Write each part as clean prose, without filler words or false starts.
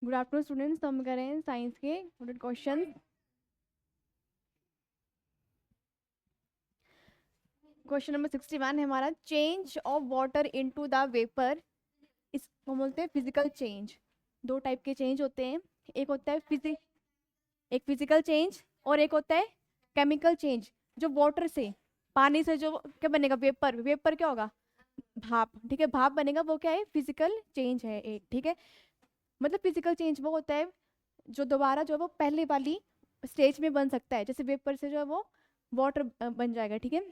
Good afternoon students. तो हम करें साइंस के क्वेश्चन। क्वेश्चन नंबर 61 है हमारा, change of water into the vapour. इसको बोलते हैं फिजिकल चेंज। दो टाइप के चेंज होते हैं, एक होता है एक फिजिकल चेंज और एक होता है केमिकल चेंज। जो वाटर से, पानी से जो क्या बनेगा, वेपर। वेपर क्या होगा, भाप। ठीक है, भाप बनेगा, वो क्या है, फिजिकल चेंज है एक। ठीक है, मतलब फिजिकल चेंज वो होता है जो दोबारा जो है वो पहले वाली स्टेज में बन सकता है। जैसे वेपर से जो है वो वाटर बन जाएगा। ठीक है,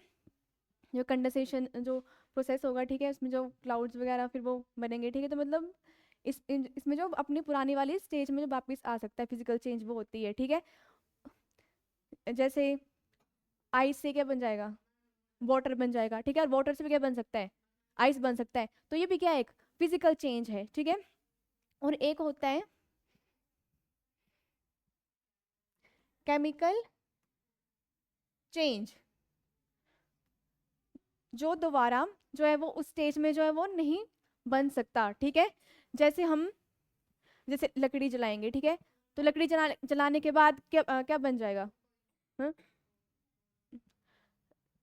जो कंडेंसेशन जो प्रोसेस होगा, ठीक है, उसमें जो क्लाउड्स वगैरह फिर वो बनेंगे। ठीक है, तो मतलब इसमें जो अपनी पुरानी वाली स्टेज में जो वापस आ सकता है, फिजिकल चेंज वो होती है। ठीक है, जैसे आइस से क्या बन जाएगा, वाटर बन जाएगा। ठीक है, और वाटर से भी क्या बन सकता है, आइस बन सकता है। तो ये भी क्या है, एक फिजिकल चेंज है। ठीक है, और एक होता है केमिकल चेंज, जो दोबारा जो है वो उस स्टेज में जो है वो नहीं बन सकता। ठीक है, जैसे हम जैसे लकड़ी जलाएंगे। ठीक है, तो लकड़ी जलाने के बाद क्या क्या बन जाएगा, हाँ?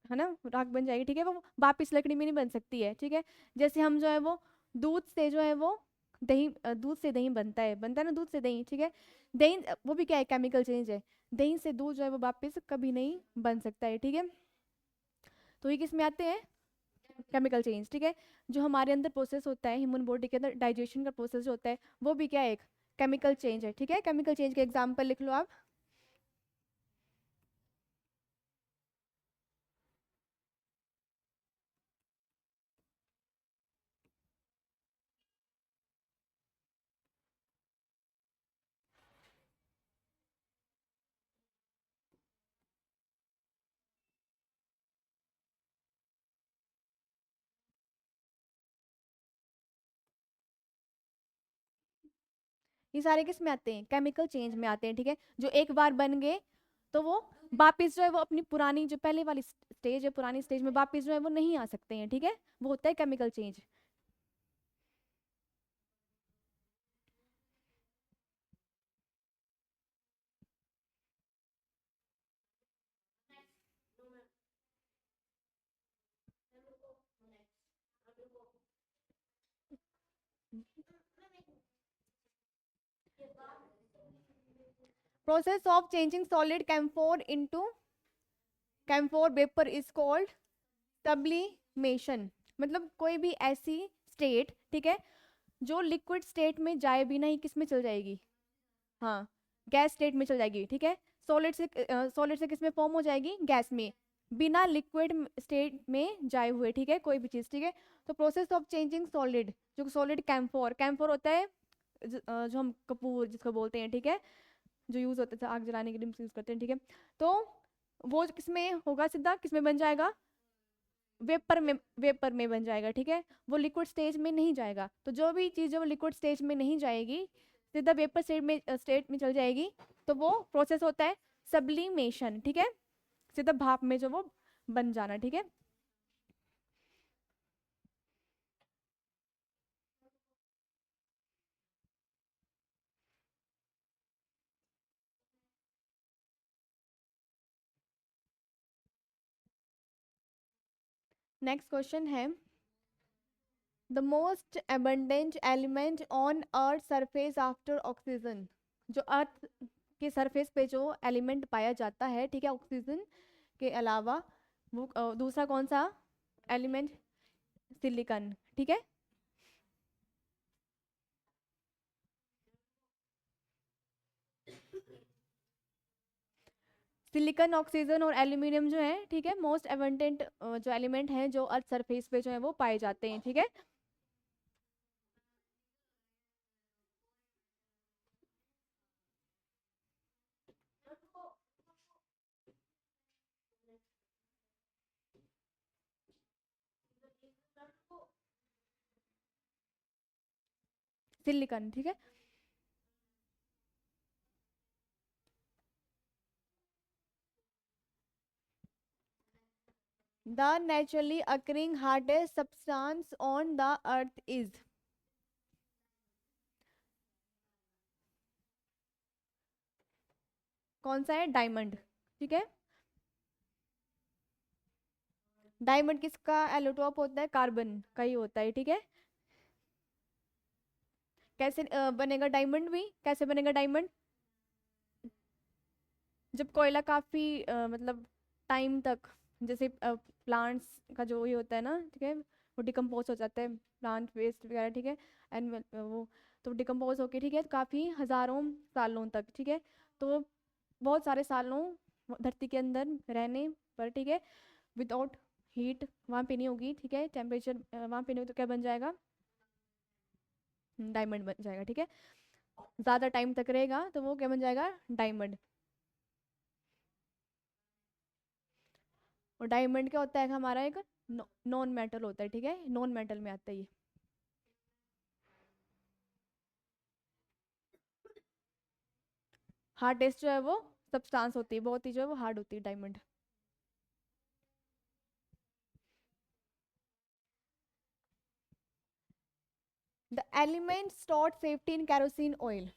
है ना, राख बन जाएगी। ठीक है, वो वापिस लकड़ी में नहीं बन सकती है। ठीक है, जैसे हम जो है वो दूध से जो है वो दही, दूध से दही बनता है ना, दूध से दही। ठीक है, दही वो भी क्या है, केमिकल चेंज है। दही से दूध जो है वो वापिस कभी नहीं बन सकता है। ठीक है, तो ये किस में आते हैं, केमिकल चेंज। ठीक है, जो हमारे अंदर प्रोसेस होता है, ह्यूमन बॉडी के अंदर डाइजेशन का प्रोसेस जो होता है, वो भी क्या है, एक केमिकल चेंज है। ठीक है, केमिकल चेंज के एग्जांपल लिख लो आप। ये सारे किस में आते हैं, केमिकल चेंज में आते हैं। ठीक है, जो एक बार बन गए तो वो वापिस जो है वो अपनी पुरानी जो पहले वाली स्टेज है, पुरानी स्टेज में वापिस जो है वो नहीं आ सकते हैं। ठीक है, वो होता है chemical change. Process of changing solid camphor into camphor vapour is called sublimation. मतलब कोई भी ऐसी स्टेट, ठीक है, जो लिक्विड स्टेट में जाए बिना ही किस में चल जाएगी, हाँ, गैस स्टेट में चल जाएगी। ठीक है, सॉलिड से किस में फॉर्म हो जाएगी, गैस में, बिना लिक्विड स्टेट में जाए हुए। ठीक है, कोई भी चीज। ठीक है, तो प्रोसेस ऑफ चेंजिंग सॉलिड, जो सॉलिड कैम्फोर, कैम्फोर होता है जो हम कपूर जिसको बोलते हैं। ठीक है, जो यूज होता है आग जलाने के लिए यूज करते हैं। ठीक है, तो वो किसमें होगा, सीधा किसमें बन जाएगा, वेपर में बन जाएगा। ठीक है, वो लिक्विड स्टेज में नहीं जाएगा। तो जो भी चीज़ जो लिक्विड स्टेज में नहीं जाएगी, सीधा वेपर स्टेट में चल जाएगी, तो वो प्रोसेस होता है सब्लिमेशन। ठीक है, सीधा भाप में जो वो बन जाना। ठीक है, नेक्स्ट क्वेश्चन है, the most abundant element on earth surface after oxygen. जो अर्थ के सरफेस पे जो एलिमेंट पाया जाता है, ठीक है, ऑक्सीजन के अलावा, वो दूसरा कौन सा एलिमेंट, सिलिकॉन। ठीक है, सिलिकॉन, ऑक्सीजन और एल्यूमिनियम जो है, ठीक है, मोस्ट एबंडेंट जो एलिमेंट हैं जो अर्थ सरफेस पे जो है वो पाए जाते हैं। ठीक है, सिलिकॉन। ठीक है, the naturally occurring hardest substance on the earth is. कौन सा है? डायमंड। ठीक है, डायमंड किसका एलोटोप होता है? कार्बन का ही होता है। ठीक है, कैसे बनेगा डायमंड भी? कैसे बनेगा डायमंड? जब कोयला काफी मतलब टाइम तक, जैसे प्लांट्स का जो ये होता है ना, ठीक है, वो डिकम्पोज हो जाता है, प्लांट वेस्ट वगैरह, ठीक है, एंड वो तो डिकम्पोज होके, ठीक है, काफी हजारों सालों तक, ठीक है, तो बहुत सारे सालों धरती के अंदर रहने पर, ठीक है, विदाउट हीट वहाँ पे नहीं होगी, ठीक है, टेम्परेचर वहाँ पे नहीं होगी, तो क्या बन जाएगा? डायमंड बन जाएगा। ठीक है, ज्यादा टाइम तक रहेगा तो वो क्या बन जाएगा? डायमंड। और डायमंड क्या होता है हमारा? एक नॉन मेटल होता है। ठीक है, नॉन मेटल में आता है ये। हार्डेस्ट जो है वो सब्सटेंस होती है, बहुत ही जो है वो हार्ड होती है diamond. The element stored safety in kerosene oil.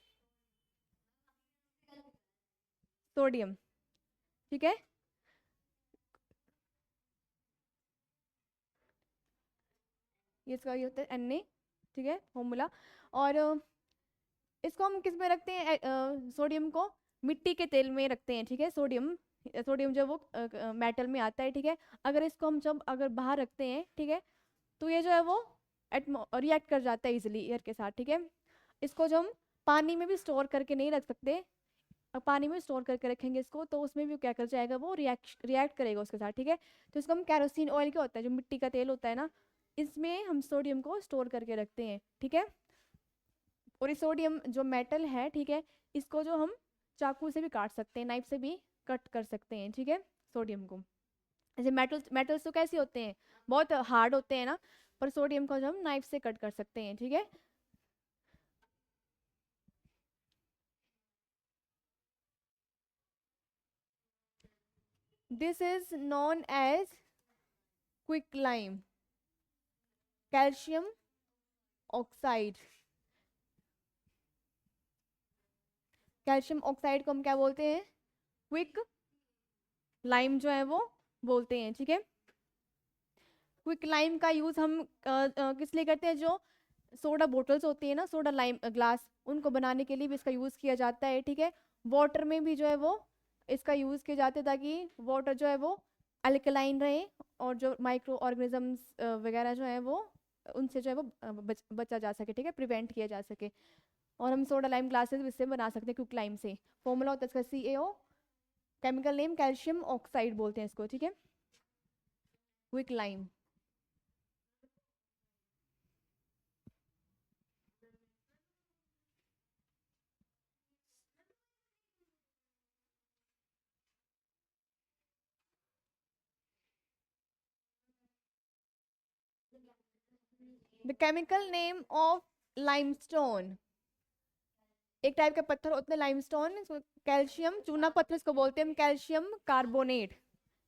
Sodium. ठीक है, ये इसका ये होता है Na। ठीक है, फॉर्मूला। और इसको हम किस में रखते हैं? सोडियम को मिट्टी के तेल में रखते हैं। ठीक है, सोडियम, सोडियम जो वो मेटल में आता है। ठीक है, अगर इसको हम जब अगर बाहर रखते हैं, ठीक है, तो ये जो है वो रिएक्ट कर जाता है इजिली एयर के साथ। ठीक है, इसको जो हम पानी में भी स्टोर करके नहीं रख सकते, पानी में स्टोर करके रखेंगे इसको तो उसमें भी क्या कर जाएगा? वो रिएक्ट करेगा उसके साथ। ठीक है, तो इसको हम कैरोसिन ऑयल क्या होता है, जो मिट्टी का तेल होता है ना, इसमें हम सोडियम को स्टोर करके रखते हैं। ठीक है, और ये सोडियम जो मेटल है, ठीक है, इसको जो हम चाकू से भी काट सकते हैं, नाइफ से भी कट कर सकते हैं। ठीक है, सोडियम को। जैसे मेटल्स मेटल्स तो कैसे होते हैं? बहुत हार्ड होते हैं ना, पर सोडियम को जो हम नाइफ से कट कर सकते हैं। ठीक है, this is known as quick lime calcium oxide. Calcium oxide को हम क्या बोलते हैं? क्विक लाइम जो है वो बोलते हैं। ठीक है, क्विक लाइम का यूज हम किस लिए करते हैं? जो सोडा बोटल्स होती है ना, सोडा लाइम ग्लास, उनको बनाने के लिए भी इसका यूज किया जाता है। ठीक है, वाटर में भी जो है वो इसका यूज किया जाता है, ताकि वाटर जो है वो अल्कलाइन रहे, और जो माइक्रो ऑर्गेनिजम्स वगैरह जो है वो उनसे जो है वो बचा जा सके। ठीक है, प्रिवेंट किया जा सके। और हम सोडा लाइम ग्लासेस भी इससे बना सकते हैं, क्विक लाइम से। फॉर्मूला होता है इसका CaO, chemical name calcium oxide बोलते हैं इसको। ठीक है, quick lime. The chemical name of limestone. एक टाइप का पत्थर होता है लाइमस्टोन, कैल्शियम चूना पत्थर इसको बोलते हैं हम, कैल्शियम कार्बोनेट।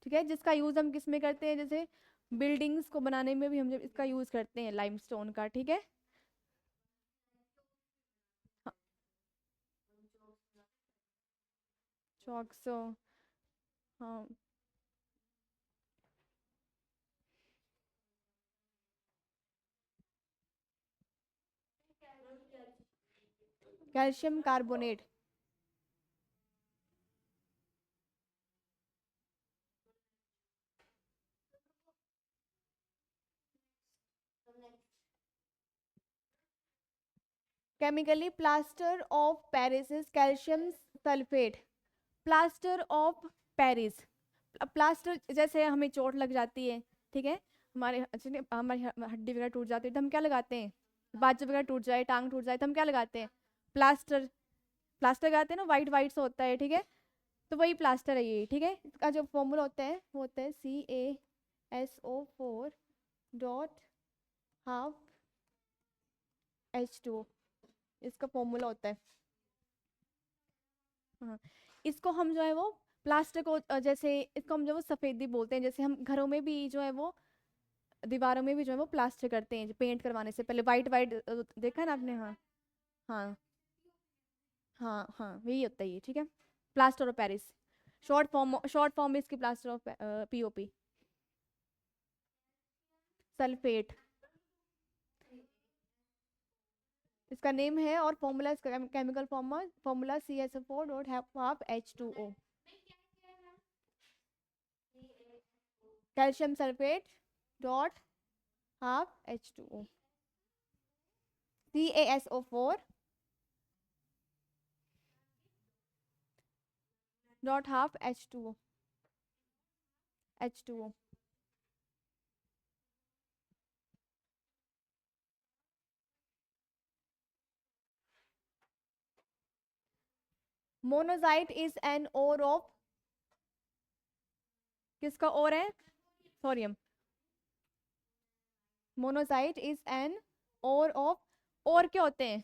ठीक है, जिसका यूज हम किस में करते हैं? जैसे बिल्डिंग्स को बनाने में भी हम जब इसका यूज करते हैं लाइमस्टोन का। ठीक है, हाँ, चौकसो, हाँ, calcium carbonate. Chemically plaster of Paris is calcium sulphate. Plaster of Paris, plaster, जैसे हमें चोट लग जाती है, ठीक है, हमारे हमारी हड्डी वगैरह टूट जाती है, तो हम क्या लगाते हैं? बाजू वगैरह टूट जाए, टांग टूट जाए, तो हम क्या लगाते हैं? प्लास्टर। प्लास्टर लगाते हैं ना, वाइट वाइट सा होता है। ठीक है, तो वही प्लास्टर है ये। ठीक है, इसका जो फॉर्मूला होता है वो होता है CaSO4.12H2। इसका फॉर्मूला होता है। हाँ, इसको हम जो है वो प्लास्टर को जैसे इसको हम जो वो सफेदी बोलते हैं, जैसे हम घरों में भी जो है वो दीवारों में भी जो है वो प्लास्टर करते हैं, पेंट करवाने से पहले वाइट वाइट देखा है ना आपने? हाँ, हाँ, हाँ, हाँ, यही होता है ये। ठीक है, plaster of Paris, short form इसकी प्लास्टर ऑफ पीओपी। सल्फेट इसका नेम है, और फॉर्मूला इसका chemical formula CSO4 dot half H2O। Calcium sulphate dot half H2O। CaSO4 dot half H2O। H2O। Monazite is an ore of, किसका और है? Thorium. Monazite is an ore of, और क्या होते हैं?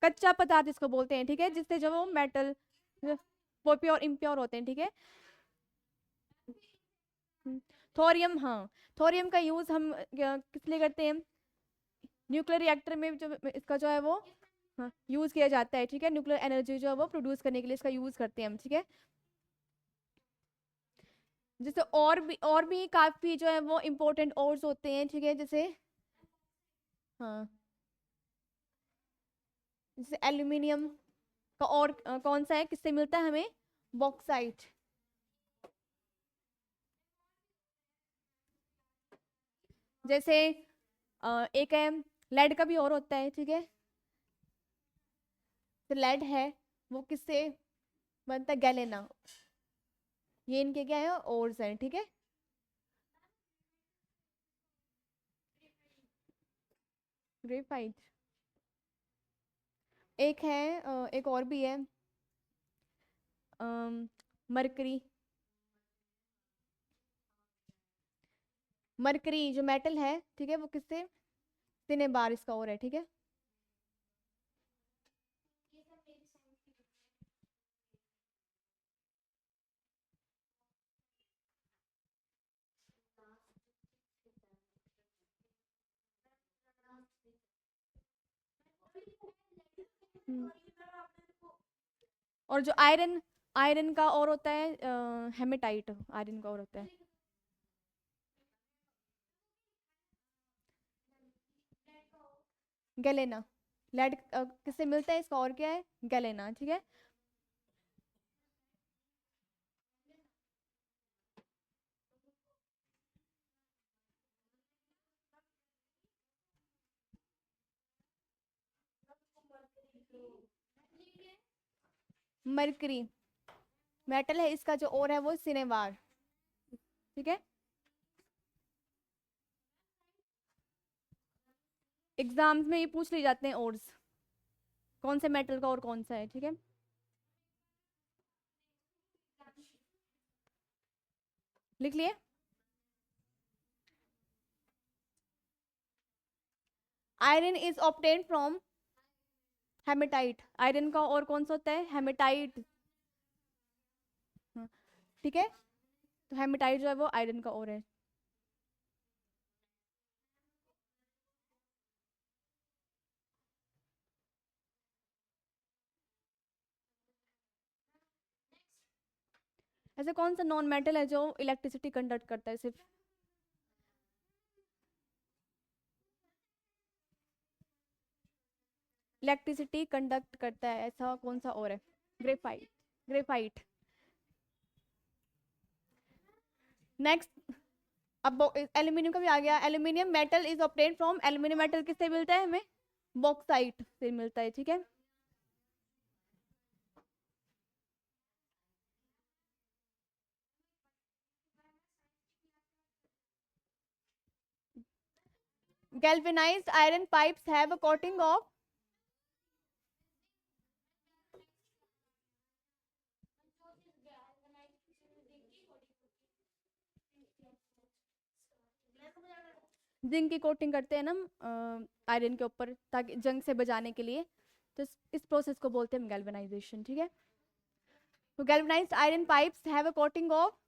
कच्चा पदार्थ इसको बोलते हैं, ठीक है, जिससे जो वो मेटल वो प्योर इम्प्योर होते हैं, ठीक है। थोरियम, हाँ, थोरियम का यूज हम किस लिए करते हैं? न्यूक्लियर रिएक्टर में जो इसका जो है वो हाँ यूज किया जाता है, ठीक है, न्यूक्लियर एनर्जी जो है वो प्रोड्यूस करने के लिए इसका यूज करते हैं हम, ठीक है। जैसे और भी काफी जो है वो इम्पोर्टेंट ओर्स होते हैं, ठीक है, जैसे हाँ, जैसे एल्यूमिनियम का और कौन सा है, किससे मिलता है हमें? बॉक्साइट। जैसे एक है लेड का भी और होता है, ठीक है, तो लेड है वो किससे बनता है? गैलेना। ये इनके क्या है? ओर्स हैं, ठीक है। ग्रेफाइट एक है, एक और भी है, मरकरी। मरकरी जो मेटल है, ठीक है, वो किससे? सिनेबार इसका और है, ठीक है। हम्म, और जो आयरन, आयरन का और होता है हेमेटाइट, आयरन का और होता है। गैलेना। लेड किससे मिलता है? इसका और क्या है? गैलेना, ठीक है। मरकरी मेटल है, इसका जो और है वो सिनेबार, ठीक है। एग्जाम्स में ये पूछ लिए जाते हैं ओर्स, कौन से मेटल का और कौन सा है, ठीक है। लिख लिए। Iron is obtain from hematite, iron का और कौन सा होता है? हेमेटाइट, ठीक है। तो हेमेटाइट जो है वो आयरन का और है। ऐसे कौन सा नॉन मेटल है जो इलेक्ट्रिसिटी कंडक्ट करता है सिर्फ? इलेक्ट्रिसिटी कंडक्ट करता है, ऐसा कौन सा और है? ग्रेफाइट। ग्रेफाइट। नेक्स्ट, अब एल्यूमिनियम का भी आ गया। Aluminium metal is obtain from, aluminium metal किससे मिलता है हमें? बॉक्साइट से मिलता है, ठीक है। Galvanised iron pipes have a coating of, zinc की कोटिंग करते हैं ना आयरन के ऊपर, ताकि जंग से बचाने के लिए। तो इस प्रोसेस को बोलते हैं गैल्वेनाइजेशन, ठीक है। तो galvanised iron pipes have a coating of,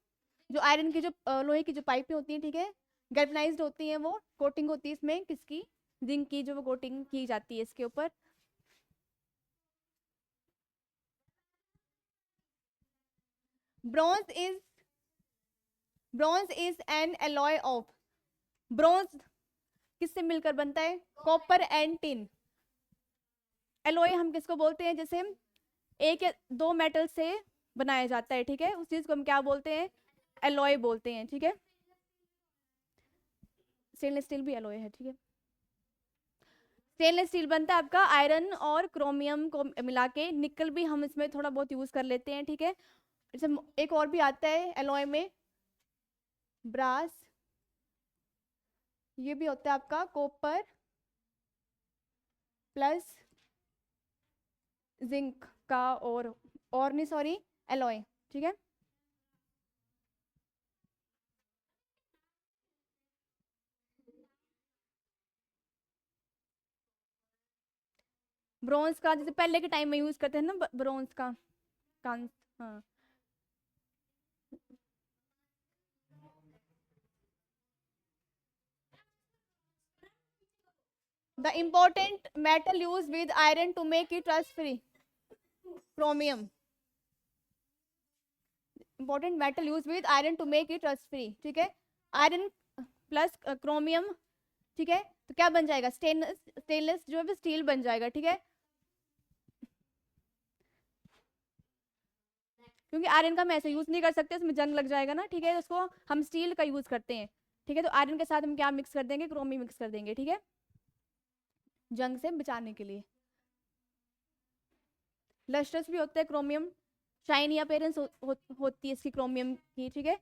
जो आयरन की जो लोहे की जो पाइपें होती हैं, ठीक है, गैल्वेनाइज्ड होती हैं, वो कोटिंग होती है इसमें किसकी? जिंक की, जो वो कोटिंग की जाती है इसके ऊपर। Bronze is bronze is an alloy of, bronze किससे मिलकर बनता है? Copper and tin. एलॉय हम किसको बोलते हैं? जैसे एक या दो मेटल से बनाया जाता है, ठीक है, उस चीज को हम क्या बोलते हैं? एलॉय बोलते हैं, ठीक है। स्टेनलेस स्टील भी एलॉय है, ठीक है। स्टेनलेस स्टील बनता है आपका आयरन और क्रोमियम को मिला के, निकल भी हम इसमें थोड़ा बहुत यूज कर लेते हैं, ठीक है। जैसे एक और भी आता है एलॉय में, ब्रास, ये भी होता है आपका कॉपर प्लस जिंक का, और नहीं सॉरी, एलॉय, ठीक है। ब्रोंज का जैसे पहले के टाइम में यूज करते हैं ना, ब्रोंज का कांस, हाँ। The important metal use with iron to make it rust free, chromium. Important metal use with iron to make it rust free, ठीक है। आयरन प्लस क्रोमियम, ठीक है, तो क्या बन जाएगा? स्टेनलेस, स्टेनलेस जो है स्टील बन जाएगा, ठीक है। क्योंकि आयरन का हम ऐसे यूज नहीं कर सकते, उसमें जंग लग जाएगा ना, ठीक है, उसको हम स्टील का यूज करते हैं, ठीक है। तो आयरन के साथ हम क्या मिक्स कर देंगे? क्रोमी मिक्स कर देंगे, ठीक है, जंग से बचाने के लिए। लस्ट्रस भी होता है क्रोमियम, शाइनी अपीयरेंस होती है इसकी क्रोमियम की, ठीक है।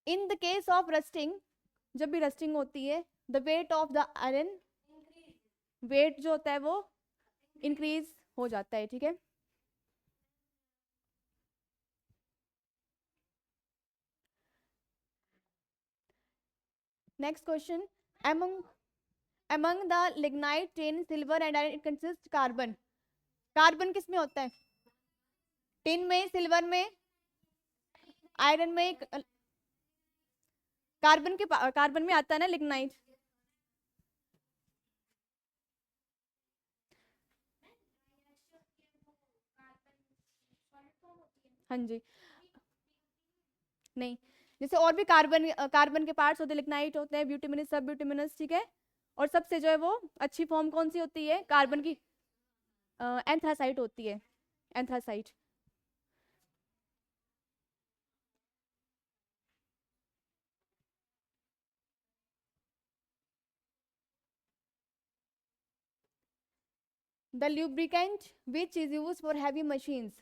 In the case of rusting, जब भी रस्टिंग होती है, the weight of the iron, weight जो होता है वो इंक्रीज हो जाता है, ठीक है। Next question, among among the lignite, tin, silver and iron it consists carbon. Carbon किस में होता है? टिन में, सिल्वर में, आयरन में। कार्बन के कार्बन में आता है ना लिग्नाइट। हाँ जी, नहीं, जैसे और भी कार्बन कार्बन के पार्ट्स होते हैं, लिग्नाइट होते हैं, ब्यूटिमिनस, सब ब्यूटिमिनस, ठीक है। और सबसे जो है वो अच्छी फॉर्म कौन सी होती है कार्बन की? एंथ्रासाइट होती है, anthracite. The lubricant which is use for heavy machines,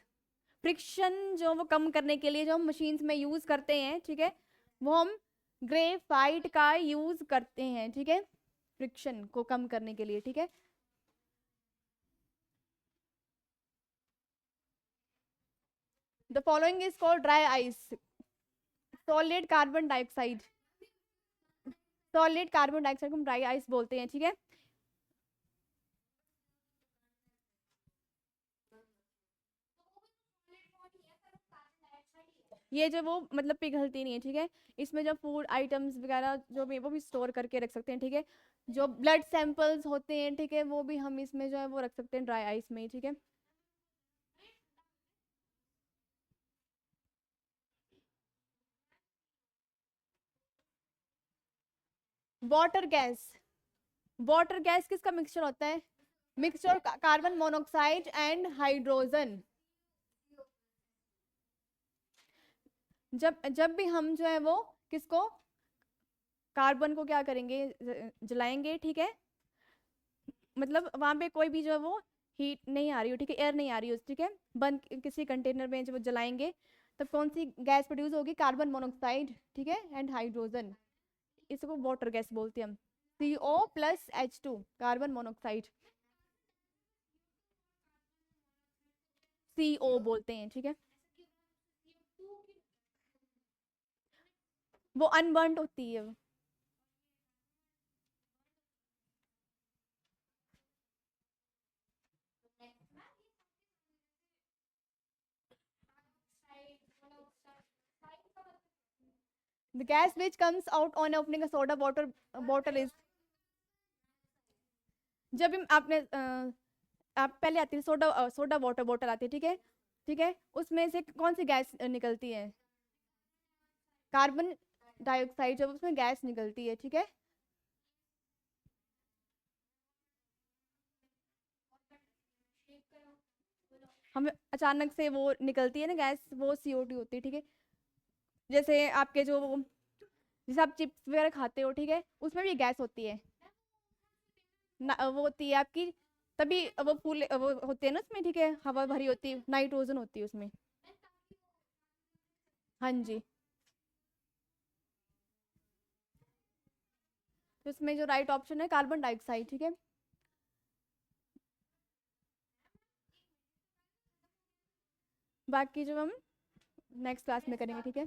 friction जो वो कम करने के लिए जो हम मशीन्स में यूज करते हैं, ठीक है, वो हम ग्रेफाइट का यूज करते हैं, ठीक है, फ्रिक्शन को कम करने के लिए, ठीक है। The following is called dry ice, solid carbon dioxide, solid carbon dioxide को हम ड्राई आइस बोलते हैं, ठीक है। ये जो वो मतलब पिघलती नहीं है, ठीक है। इसमें जो फूड आइटम्स वगैरह जो भी वो भी स्टोर करके रख सकते हैं, ठीक है। जो ब्लड सैंपल्स होते हैं, ठीक है, वो भी हम इसमें जो है वो रख सकते हैं ड्राई आइस में, ठीक है। वाटर गैस, वाटर गैस किसका मिक्सचर होता है? Mixture carbon monoxide and hydrogen. जब जब भी हम जो है वो किसको, कार्बन को क्या करेंगे? जलाएंगे, ठीक है, मतलब वहां पे कोई भी जो है वो हीट नहीं आ रही हो, ठीक है, एयर नहीं आ रही हो, ठीक है, बंद किसी कंटेनर में जब जलाएंगे तब कौन सी गैस प्रोड्यूस होगी? कार्बन मोनोऑक्साइड, ठीक है, एंड हाइड्रोजन। इसको वाटर गैस बोलते हैं हम, CO+H2, कार्बन मोनोऑक्साइड, CO बोलते हैं, ठीक है। वो अनबर्न्ड होती है। The gas which comes out on opening a soda water bottle is, जब हम आपने आप पहले आती है सोडा, सोडा वाटर बॉटल आती है, ठीक है, ठीक है, उसमें से कौन सी गैस निकलती है? कार्बन डाइऑक्साइड, जब उसमें गैस निकलती है, ठीक है। हमें अचानक से वो निकलती है ना गैस, वो CO2 होती है, ठीक है। जैसे आपके जो, जैसे आप चिप्स वगैरह खाते हो, ठीक है, उसमें भी गैस होती है ना, वो होती है आपकी, तभी वो फूल वो होते हैं ना उसमें, ठीक है, हवा भरी होती है, नाइट्रोजन होती है उसमें। हाँ जी। तो इसमें जो राइट ऑप्शन है कार्बन डाइऑक्साइड, ठीक है। बाकी जो हम नेक्स्ट क्लास में करेंगे, ठीक है।